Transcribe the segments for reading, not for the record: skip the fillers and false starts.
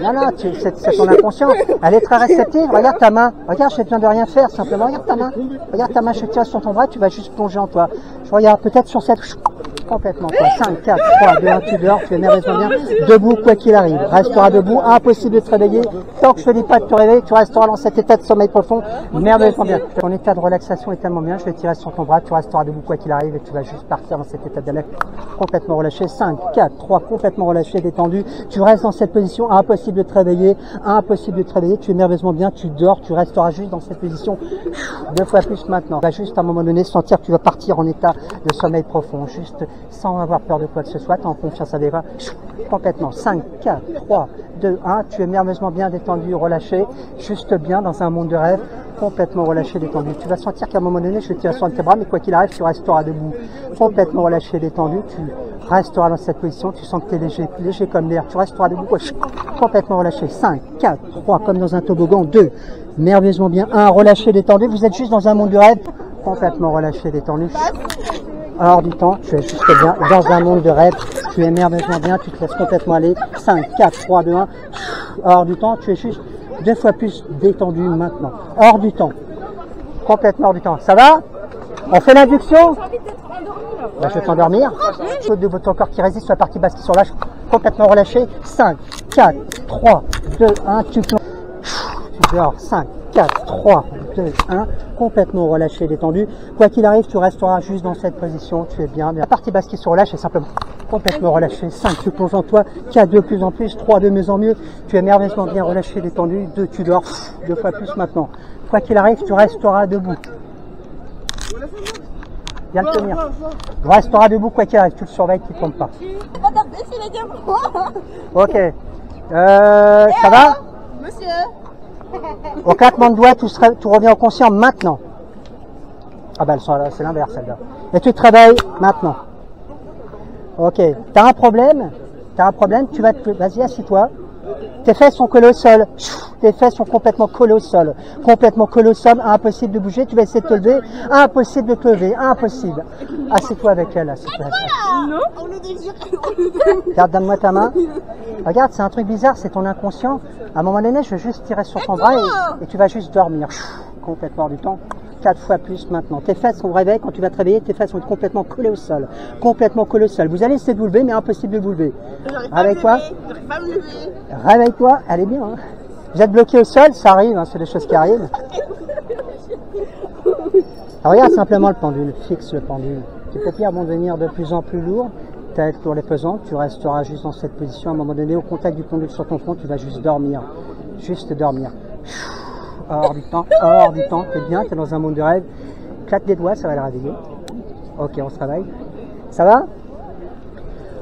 Non, non, c'est ton inconscient. Elle est très réceptive. Regarde ta main. Regarde, j'ai besoin de rien faire. Simplement, regarde ta main. Regarde ta main, je tire sur ton bras, tu vas juste plonger en toi. Je regarde peut-être sur cette... Complètement, quoi. 5, 4, 3, 2, 1, tu dors, tu es merveilleusement bien. Debout, quoi qu'il arrive. Resteras debout, impossible de te réveiller. Tant que je te dis pas de te réveiller, tu resteras dans cet état de sommeil profond, merveilleusement bien. Ton état de relaxation est tellement bien, je vais tirer sur ton bras, tu resteras debout, quoi qu'il arrive, et tu vas juste partir dans cet état de relax complètement relâché. 5, 4, 3, complètement relâché, détendu. Tu restes dans cette position, impossible de te réveiller, impossible de te réveiller. Tu es merveilleusement bien, tu dors, tu resteras juste dans cette position 2 fois plus maintenant. Tu vas juste à un moment donné sentir que tu vas partir en état de sommeil profond, juste sans avoir peur de quoi que ce soit, en confiance avec toi, complètement. 5, 4, 3, 2, 1, tu es merveilleusement bien détendu, relâché, juste bien dans un monde de rêve, complètement relâché, détendu. Tu vas sentir qu'à un moment donné, je vais tirer sur tes bras, mais quoi qu'il arrive, tu resteras debout, complètement relâché, détendu, tu resteras dans cette position, tu sens que tu es léger, léger comme l'air, tu resteras debout, complètement relâché. 5, 4, 3, comme dans un toboggan, 2, merveilleusement bien, 1, relâché, détendu, vous êtes juste dans un monde de rêve, complètement relâché, détendu. Hors du temps, tu es juste bien dans un monde de rêve, tu es merveilleusement bien, tu te laisses complètement aller. 5, 4, 3, 2, 1. Hors du temps, tu es juste 2 fois plus détendu maintenant. Hors du temps. Complètement hors du temps. Ça va? On fait l'induction? Bah, je vais t'endormir. Saute de ton corps qui résiste sur la partie basse qui se relâche, complètement relâché. 5, 4, 3, 2, 1. Tu plonges. Tu dors. 5, 4, 3, 2, 1, complètement relâché, détendu. Quoi qu'il arrive, tu resteras juste dans cette position, tu es bien. La partie basse qui se relâche est simplement complètement relâché. 5, tu plonges en toi. 4, de plus en plus. 3, de mieux en mieux. Tu es merveilleusement bien relâché, détendu. 2, tu dors 2 fois plus maintenant. Quoi qu'il arrive, tu resteras debout. Viens le tenir. Tu resteras debout, quoi qu'il arrive. Tu le surveilles, qu'il ne tombe pas. Ok. Ça va? Monsieur. Au claquement de doigts, tu reviens au conscient maintenant. Ah ben, c'est l'inverse, celle-là. Et tu te réveilles maintenant. Ok. T'as un problème? Tu vas te... Vas-y, assis-toi. Tes fesses sont collées au sol. Tes fesses sont complètement collées au sol. Complètement collées au sol. Impossible de bouger. Tu vas essayer de te lever. Impossible de te lever. Impossible. Assieds-toi avec elle. Assieds-toi avec elle. Non, on le désire. Regarde, donne-moi ta main. Regarde, c'est un truc bizarre, c'est ton inconscient. À un moment donné, je vais juste tirer sur ton bras et tu vas juste dormir. Complètement hors du temps. 4 fois plus maintenant. Tes fesses sont réveillées. Quand tu vas te réveiller, tes fesses sont complètement collées au sol. Complètement collées au sol. Vous allez essayer de vous lever, mais impossible de vous lever. Réveille-toi. Réveille-toi. Elle est bien. Hein. Vous êtes bloqué au sol, ça arrive. Hein, c'est des choses qui arrivent. Alors, regarde simplement le pendule. Fixe le pendule. Tes paupières vont devenir de plus en plus lourdes. Tête lourde et pesante, tu resteras juste dans cette position. À un moment donné, au contact du pendule sur ton front, tu vas juste dormir. Juste dormir. Hors du temps, t'es bien, t'es dans un monde de rêve. Claque des doigts, ça va le réveiller. Ok, on se réveille. Ça va?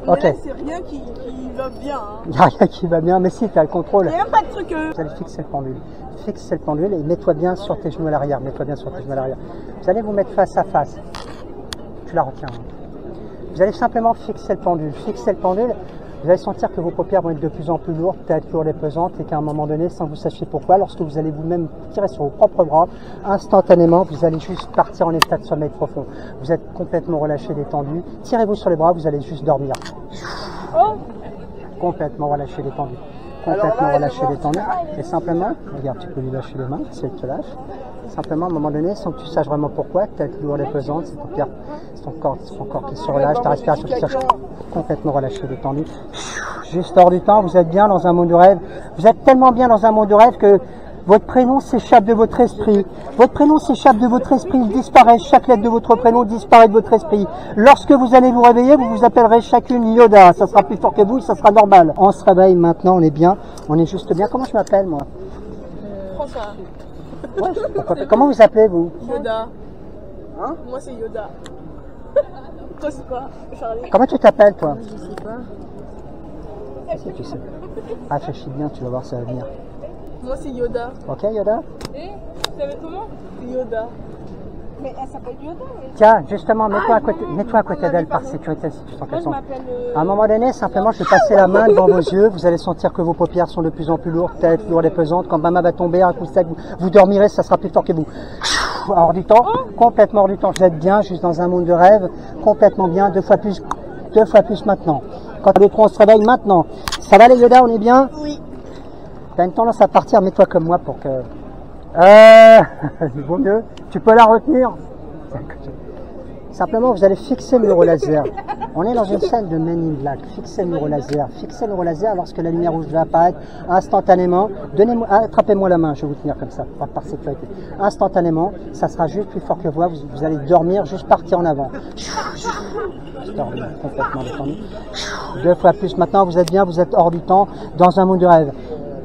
Ok. C'est rien qui va bien. Hein. Il n'y a rien qui va bien, mais si, tu as le contrôle. Il n'y a même pas de truc. Vous allez fixer le pendule. Fixez le pendule et mets-toi bien sur tes genoux à l'arrière. Mets-toi bien sur tes genoux à l'arrière. Vous allez vous mettre face à face. Tu la retiens. Vous allez simplement fixer le pendule. Fixer le pendule. Vous allez sentir que vos paupières vont être de plus en plus lourdes, tête lourde et pesante, et qu'à un moment donné, sans que vous sachiez pourquoi, lorsque vous allez vous-même tirer sur vos propres bras, instantanément, vous allez juste partir en état de sommeil profond. Vous êtes complètement relâché, détendu. Tirez-vous sur les bras, vous allez juste dormir. Complètement relâché, détendu. Complètement relâché, détendu. Et simplement, regarde, tu peux lui lâcher les mains, si elle te lâche. Simplement, à un moment donné, sans que tu saches vraiment pourquoi, tête lourde et pesante, c'est ton corps qui se relâche, ta respiration qui se relâche, complètement relâché, détendu. Juste hors du temps, vous êtes bien dans un monde de rêve. Vous êtes tellement bien dans un monde de rêve que votre prénom s'échappe de votre esprit. Votre prénom s'échappe de votre esprit, il disparaît. Chaque lettre de votre prénom disparaît de votre esprit. Lorsque vous allez vous réveiller, vous vous appellerez chacune Yoda. Ça sera plus fort que vous, ça sera normal. On se réveille maintenant, on est bien, on est juste bien. Comment je m'appelle, moi? François. Ouais, comment vous appelez, vous? Yoda. Hein? Moi, c'est Yoda. Toi, c'est quoi, Charlie? Comment tu t'appelles, toi? Je sais pas. Si, tu sais. Réfléchis bien, tu vas voir, ça va venir. Moi, c'est Yoda. Ok, Yoda? Et tu savais comment? Yoda. Mais elle s'appelle Yoda. Tiens, justement, mets-toi à côté d'elle par sécurité si tu sens qu'elle sent. À un moment donné, simplement, je vais passer la main devant vos yeux. Vous allez sentir que vos paupières sont de plus en plus lourdes, tête lourde et pesante. Quand Mama va tomber, un coup sec, vous dormirez, ça sera plus fort que vous. Hors du temps, complètement hors du temps. Vous êtes bien, juste dans un monde de rêve, complètement bien, 2 fois plus maintenant. Quand les trois, on se réveille maintenant. Ça va les Yoda, on est bien? Oui. T'as une tendance à partir, mets-toi comme moi pour que... Vaut mieux. Tu peux la retenir. Simplement, vous allez fixer le neurolaser. On est dans une scène de Men in Black. Fixez le neurolaser. Fixez le neurolaser lorsque la lumière rouge va apparaître instantanément. Donnez-moi, attrapez-moi la main, je vais vous tenir comme ça, par sécurité. Instantanément, ça sera juste plus fort que vous. Vous allez dormir, juste partir en avant. Dormir, complètement détendu. 2 fois plus. Maintenant, vous êtes bien, vous êtes hors du temps, dans un monde de rêve.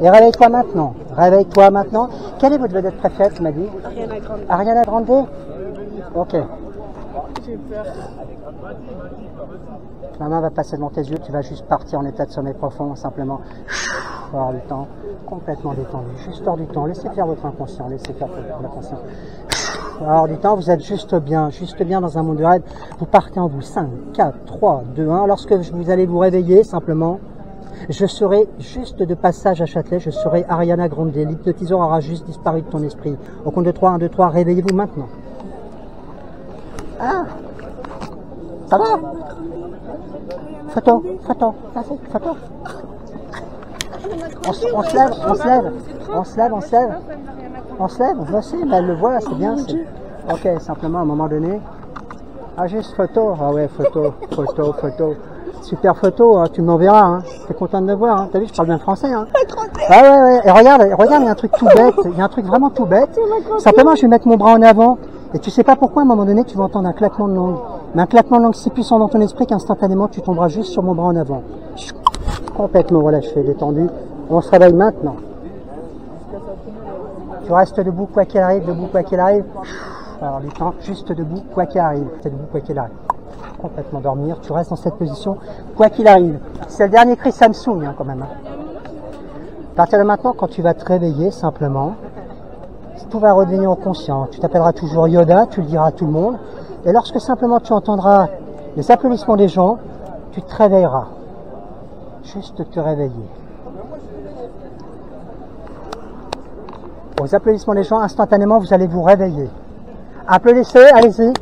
Et réveille-toi maintenant. Réveille-toi maintenant. Quelle est votre vedette préférée, tu m'as dit? Ariana Grande. Ariana Grande? Ok. J'ai peur. La main va passer devant tes yeux, tu vas juste partir en état de sommeil profond, simplement hors du temps, complètement détendu, juste hors du temps, laissez faire votre inconscient, laissez faire votre inconscient. Hors du temps, vous êtes juste bien dans un monde de rêve, vous partez en vous, 5, 4, 3, 2, 1, lorsque vous allez vous réveiller, simplement, je serai juste de passage à Châtelet, je serai Ariana Grande, l'hypnotiseur aura juste disparu de ton esprit. Au compte de 3, 1, 2, 3, réveillez-vous maintenant. Ah, ça va? Photo, photo, vas-y, photo. On se lève, on se lève, on se lève, on se lève. On se lève, je sais, mais elle le voit, c'est bien. Ok, simplement à un moment donné. Ah, juste photo, ah ouais, photo, photo, photo. Super photo, hein, tu m'enverras, hein. T'es content de me voir, hein. T'as vu, je parle bien français, hein. Ah ouais, ouais, et regarde, il y a un truc tout bête, il y a un truc vraiment tout bête. Simplement, je vais mettre mon bras en avant. Et tu sais pas pourquoi, à un moment donné, tu vas entendre un claquement de langue. Mais un claquement de langue si puissant dans ton esprit qu'instantanément, tu tomberas juste sur mon bras en avant. Complètement relâché, détendu. On se réveille maintenant. Tu restes debout, quoi qu'il arrive, debout, quoi qu'il arrive. Alors, du temps, juste debout, quoi qu'il arrive. C'est debout, quoi qu'il arrive. Complètement dormir, tu restes dans cette position, quoi qu'il arrive. C'est le dernier cri Samsung, hein, quand même. Hein. À partir de maintenant, quand tu vas te réveiller, simplement, tout va redevenir conscient. Tu t'appelleras toujours Yoda, tu le diras à tout le monde. Et lorsque simplement tu entendras les applaudissements des gens, tu te réveilleras. Juste te réveiller. Aux applaudissements des gens, instantanément, vous allez vous réveiller. Applaudissez, allez-y.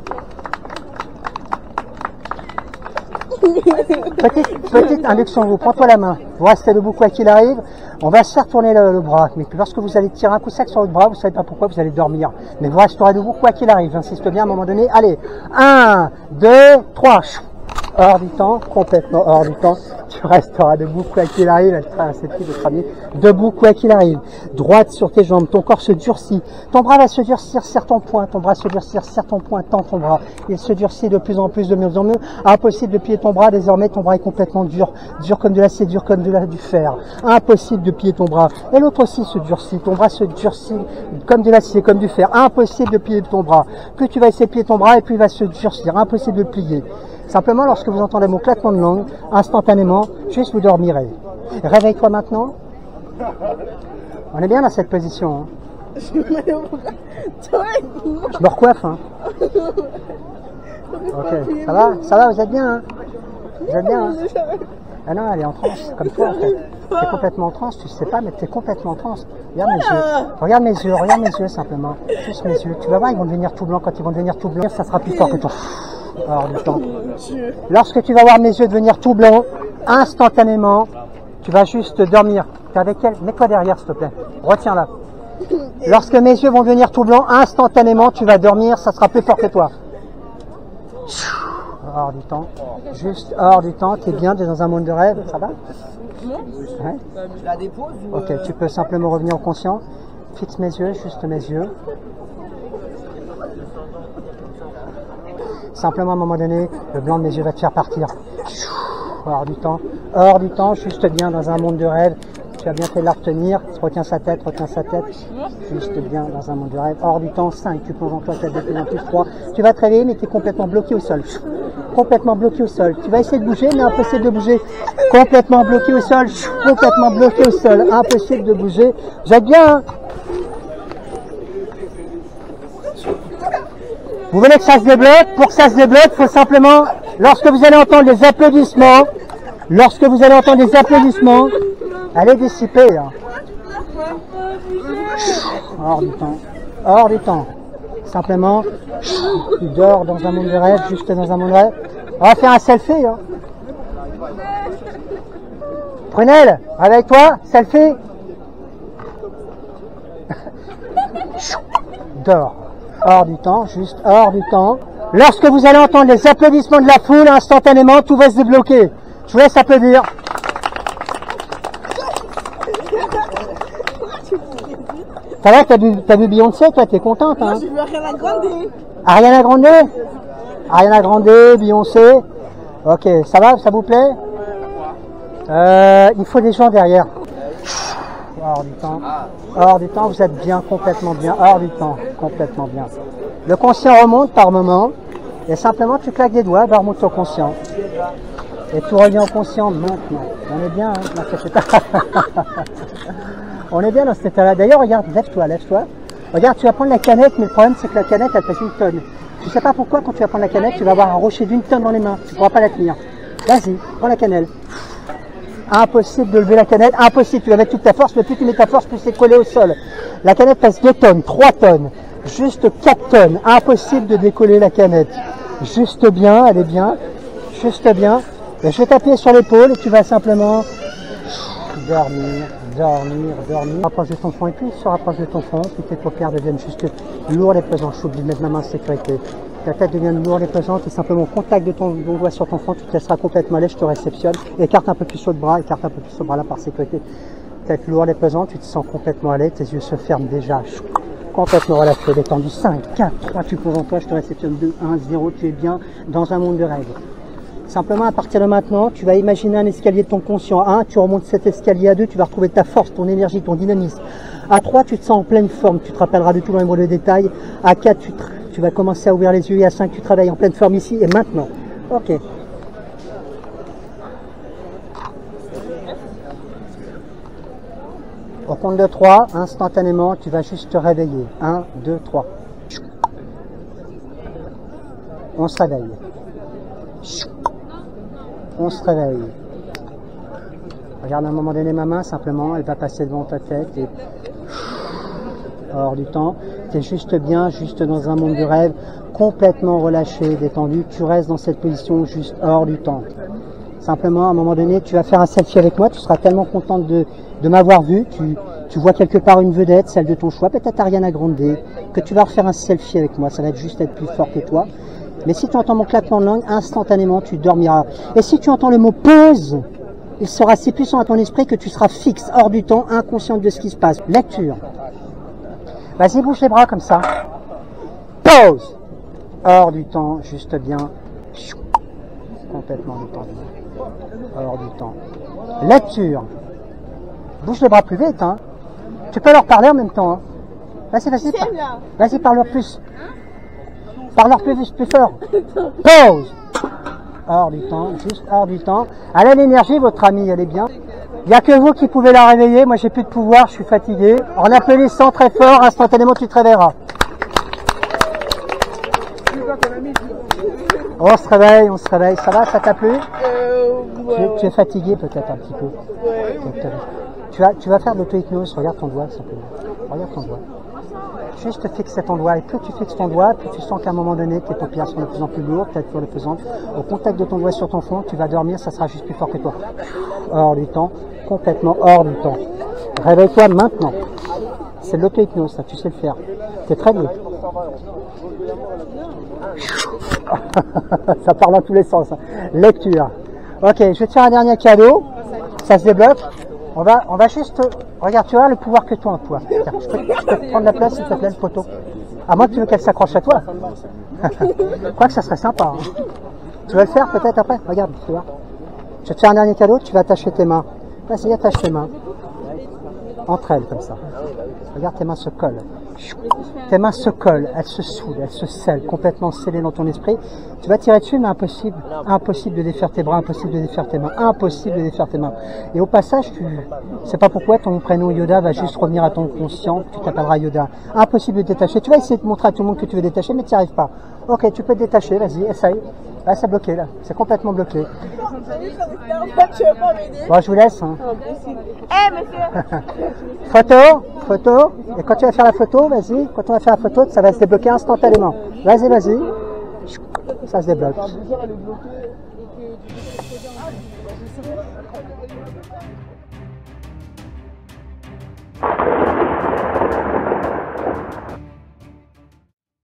Petite induction, vous prends-toi la main, vous restez debout quoi qu'il arrive, on va se faire tourner le bras, mais lorsque vous allez tirer un coup sec sur votre bras, vous ne savez pas pourquoi, vous allez dormir, mais vous resterez debout quoi qu'il arrive, j'insiste bien à un moment donné, allez, 1, 2, 3, hors du temps, complètement hors du temps, tu resteras debout quoi qu'il arrive, elle sera assez petite de travailler, debout quoi qu'il arrive, droite sur tes jambes, ton corps se durcit, ton bras va se durcir, serre ton poing, ton bras se durcir, serre ton poing, tends ton bras, il se durcit de plus en plus, de mieux en mieux, impossible de plier ton bras, désormais ton bras est complètement dur, dur comme de l'acier, dur comme du fer, impossible de plier ton bras, et l'autre aussi se durcit, ton bras se durcit comme de l'acier, comme du fer, impossible de plier ton bras, plus tu vas essayer de plier ton bras, et plus il va se durcir, impossible de le plier. Simplement, lorsque vous entendez mon claquement de langue, instantanément, juste vous dormirez. Réveille-toi maintenant. On est bien dans cette position. Hein. Je me recoiffe. Hein. Ok, ça va, vous êtes bien. Hein. Vous êtes bien. Hein. Ah non, elle est en transe, comme toi en fait. T'es complètement en transe, tu sais pas, mais t'es complètement en transe. Regarde mes yeux simplement. Juste mes yeux. Tu vas voir, ils vont devenir tout blancs. Quand ils vont devenir tout blancs, ça sera plus fort que toi. Alors, du temps. Lorsque tu vas voir mes yeux devenir tout blancs, instantanément, tu vas juste dormir. T'es avec elle? Mets-toi derrière, s'il te plaît. Retiens-la. Lorsque mes yeux vont devenir tout blancs, instantanément, tu vas dormir, ça sera plus fort que toi. Hors du temps. Juste hors du temps. T'es bien, t'es dans un monde de rêve. Ça va? Ouais. Ok, tu peux simplement revenir au conscient. Fixe mes yeux, juste mes yeux. Simplement, à un moment donné, le blanc de mes yeux va te faire partir. Hors du temps, juste bien dans un monde de rêve. Tu as bien fait de la retenir. Retiens sa tête. Juste bien dans un monde de rêve. Hors du temps, 5. Tu plonges en toi, tête de plus en plus 3. Tu vas te réveiller, mais tu es complètement bloqué au sol. Complètement bloqué au sol. Tu vas essayer de bouger, mais impossible de bouger. Complètement bloqué au sol. Complètement bloqué au sol. Impossible de bouger. J'aide bien, hein. Vous voulez que ça se débloque? Pour que ça se débloque, il faut simplement, lorsque vous allez entendre des applaudissements, allez dissiper. Hein. Hors du temps. Simplement, tu dors dans un monde de rêve, juste dans un monde de rêve. On va faire un selfie. Hein. Prunelle, réveille-toi, selfie. Dors. Hors du temps, juste hors du temps. Lorsque vous allez entendre les applaudissements de la foule, instantanément, tout va se débloquer. Je vous laisse applaudir. Ça va, t'as vu Beyoncé, toi, t'es contente, hein? Moi, j'ai vu Ariana Grande. Ariana Grande? Ariana Grande, Beyoncé. Ok, ça va, ça vous plaît? Il faut des gens derrière. Hors du temps. Hors du temps, vous êtes bien, complètement bien. Hors du temps, complètement bien. Le conscient remonte par moment. Et simplement, tu claques des doigts, va remonter au conscient. Et tout revient au conscient maintenant. On est bien, hein, dans cet état. On est bien dans cet état-là. D'ailleurs, regarde, lève-toi, lève-toi. Regarde, tu vas prendre la canette, mais le problème, c'est que la canette, elle pèse 1 tonne. Tu sais pas pourquoi, quand tu vas prendre la canette, tu vas avoir un rocher d'1 tonne dans les mains. Tu pourras pas la tenir. Vas-y, prends la cannelle. Impossible de lever la canette, impossible. Tu vas mettre toute ta force, mais plus tu mets ta force, plus c'est collé au sol. La canette pèse 2 tonnes, 3 tonnes, juste 4 tonnes. Impossible de décoller la canette. Juste bien, elle est bien. Juste bien. Et je vais t'appuyer sur l'épaule et tu vas simplement dormir, dormir, dormir. Rapproche de ton front et puis se rapproche de ton front, puis tes paupières deviennent juste lourdes et pesantes. Je suis obligé de mettre ma main en sécurité. Ta tête devient lourde et pesante et simplement au contact de ton doigt sur ton front, tu te laisseras complètement aller, je te réceptionne. Écarte un peu plus sur le bras, écarte un peu plus sur le bras là par sécurité. Tête lourde et pesante, tu te sens complètement aller, tes yeux se ferment déjà. Complètement relâché, détendu. 5, 4, 3, tu poses en toi, je te réceptionne. 2, 1, 0, tu es bien dans un monde de rêve. Simplement, à partir de maintenant, tu vas imaginer un escalier de ton conscient. À 1, tu remontes cet escalier. À 2, tu vas retrouver ta force, ton énergie, ton dynamisme. À 3, tu te sens en pleine forme. Tu te rappelleras de tout dans les mots de détail. À 4, tu vas commencer à ouvrir les yeux. Et à 5, tu travailles en pleine forme ici et maintenant. Ok. Au compte de 3, instantanément, tu vas juste te réveiller. 1, 2, 3. On se réveille. On se réveille. Regarde à un moment donné ma main, simplement, elle va passer devant ta tête et hors du temps. Tu es juste bien, juste dans un monde de rêve, complètement relâché, détendu. Tu restes dans cette position juste hors du temps. Simplement, à un moment donné, tu vas faire un selfie avec moi. Tu seras tellement contente de m'avoir vu. Tu vois quelque part une vedette, celle de ton choix, peut-être Ariana Grande, que tu vas refaire un selfie avec moi. Ça va être juste être plus fort que toi. Mais si tu entends mon claquement de langue, instantanément, tu dormiras. Et si tu entends le mot pause, il sera si puissant à ton esprit que tu seras fixe, hors du temps, inconscient de ce qui se passe. Lecture. Vas-y, bouge les bras comme ça. Pause. Hors du temps, juste bien. Complètement détendu. Hors du temps. Lecture. Bouge les bras plus vite, hein. Tu peux leur parler en même temps, hein. Vas-y, vas-y. Vas-y, parle-leur plus. Parle-leur plus fort. Pause. Hors du temps, juste hors du temps. Elle a l'énergie, votre amie, elle est bien. Il n'y a que vous qui pouvez la réveiller. Moi, j'ai plus de pouvoir, je suis fatigué. En applaudissant très fort, instantanément, tu te réveilleras. On se réveille. Ça va, ça t'a plu? Tu es fatigué peut-être un petit peu. Ouais. Tu vas faire de l'auto-hypnose. Regarde ton doigt, simplement. Regarde ton doigt. Juste fixer ton doigt, et plus tu fixes ton doigt, plus tu sens qu'à un moment donné, tes paupières sont de plus en plus lourdes, peut-être plus pesantes. Au contact de ton doigt sur ton front, tu vas dormir, ça sera juste plus fort que toi. Hors du temps, complètement hors du temps. Réveille-toi maintenant. C'est de l'auto-hypnose, ça, tu sais le faire. C'est très doué. Ça parle dans tous les sens. Hein. Lecture. Ok, je vais te faire un dernier cadeau. Ça se débloque. On va juste... Regarde, tu vois le pouvoir que toi en toi. Je peux prendre la place, s'il te plaît, le photo. À moins que tu veux qu'elle s'accroche à toi. Quoi que ça serait sympa. Hein. Tu vas le faire peut-être après. Regarde, tu vois. Je vais te faire un dernier cadeau, tu vas attacher tes mains. Vas-y, attache tes mains. Entre elles, comme ça. Regarde, tes mains se collent. Tes mains se collent, elles se soudent, elles se scellent, complètement scellées dans ton esprit. Tu vas tirer dessus, mais impossible. Impossible de défaire tes bras, impossible de défaire tes mains, impossible de défaire tes mains. Et au passage, tu sais pas pourquoi, ton prénom Yoda va juste revenir à ton conscient, tu t'appelleras Yoda. Impossible de détacher. Tu vas essayer de montrer à tout le monde que tu veux détacher, mais tu n'y arrives pas. Ok, tu peux te détacher, vas-y, essaye. Là, c'est bloqué, là. C'est complètement bloqué. Bon, je vous laisse. Hein. Photo. Et quand tu vas faire la photo, vas-y. Quand on va faire la photo, ça va se débloquer instantanément. Vas-y. Ça se débloque. Yoda.